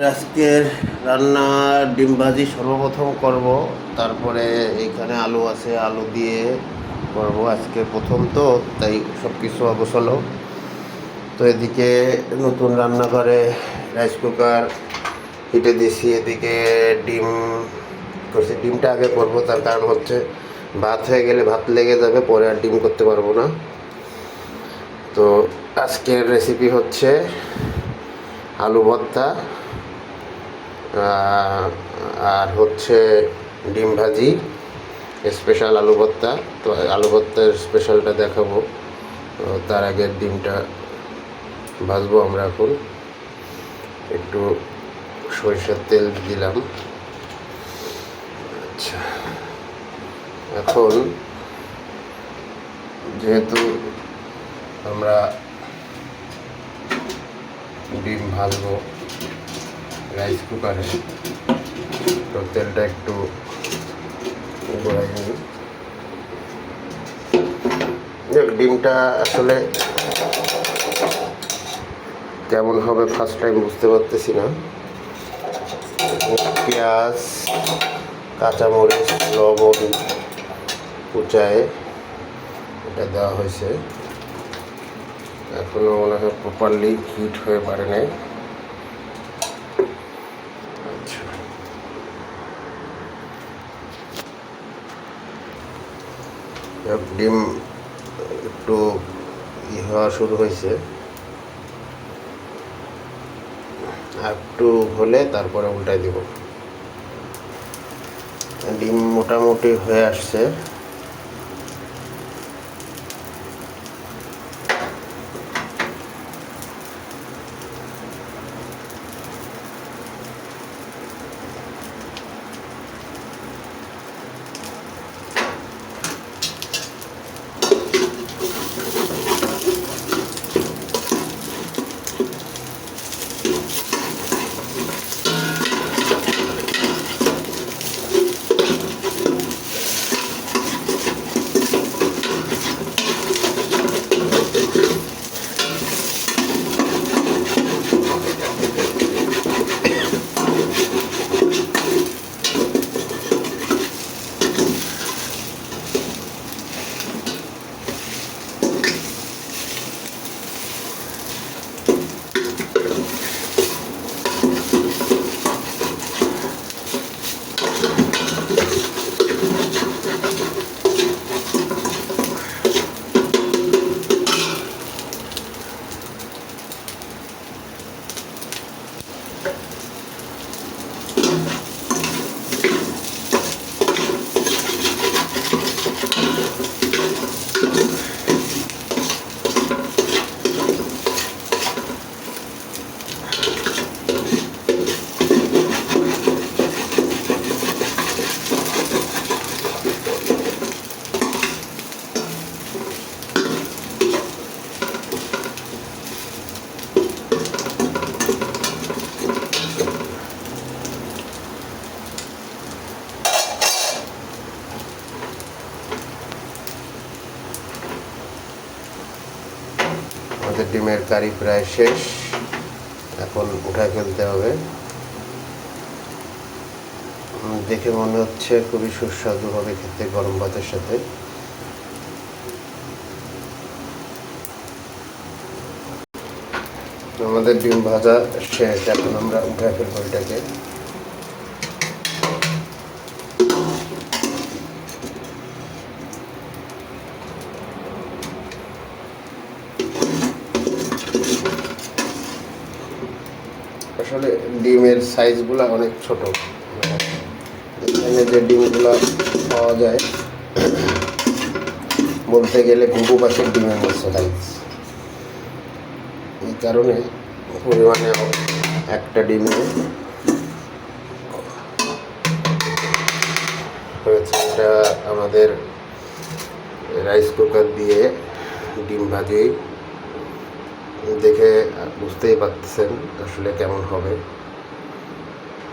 আজকের রান্না ডিম ভাজি সর্বপ্রথম করব, তারপরে এইখানে আলু আছে, আলু দিয়ে করব। আজকে প্রথম তো, তাই সব কিছু অগোছালো। তো এদিকে নতুন রান্নাঘরে রাইস কুকার হিটে দিছি, এদিকে ডিম করছি। ডিমটা আগে করব, তার কারণ হচ্ছে ভাত হয়ে গেলে ভাত লেগে যাবে, পরে আর ডিম করতে পারবো না। তো আজকের রেসিপি হচ্ছে আলু ভর্তা আর হচ্ছে ডিম ভাজি, স্পেশাল আলু ভর্তা। তো আলু ভর্তার স্পেশালটা দেখাবো। তার আগে ডিমটা ভাজবো আমরা। এখন একটু সরিষার তেল দিলাম। আচ্ছা, এখন যেহেতু আমরা ডিম ভাজবো রাইস কুকারে, তো তেলটা একটু গড়াই নিই। ডিমটা আসলে কেমন হবে ফার্স্ট টাইম বুঝতে পারতেছি না। পেঁয়াজ, কাঁচামরিচ, লবণ কুচায় এটা দেওয়া হয়েছে। এখনও মনে হয় প্রপারলি হিট হয়ে পারে নাই। আচ্ছা, ডিম একটু হওয়া শুরু হয়েছে, একটু হলে তারপরে উল্টাই দিব। ডিম মোটামুটি হয়ে আসছে। আমাদের ডিমের কারি প্রায় শেষ, এখন উঠায় ফেলতে হবে। দেখে মনে হচ্ছে খুবই সুস্বাদু হবে খেতে গরম ভাতের সাথে। আমাদের ডিম ভাজা শেষ, এখন আমরা উঠায় ফেলবো এটাকে। আসলে ডিমের সাইজগুলো অনেক ছোট। এখানে যে ডিমগুলো পাওয়া যায় বলতে গেলে ঘুঘু পাখির ডিমের মতো সাইজ। এই কারণে পরিমাণে একটা ডিমে হয়েছে। এটা আমাদের রাইস কুকার দিয়ে ডিম ভাজি, দেখে বুঝতেই পারতেছেন আসলে কেমন হবে।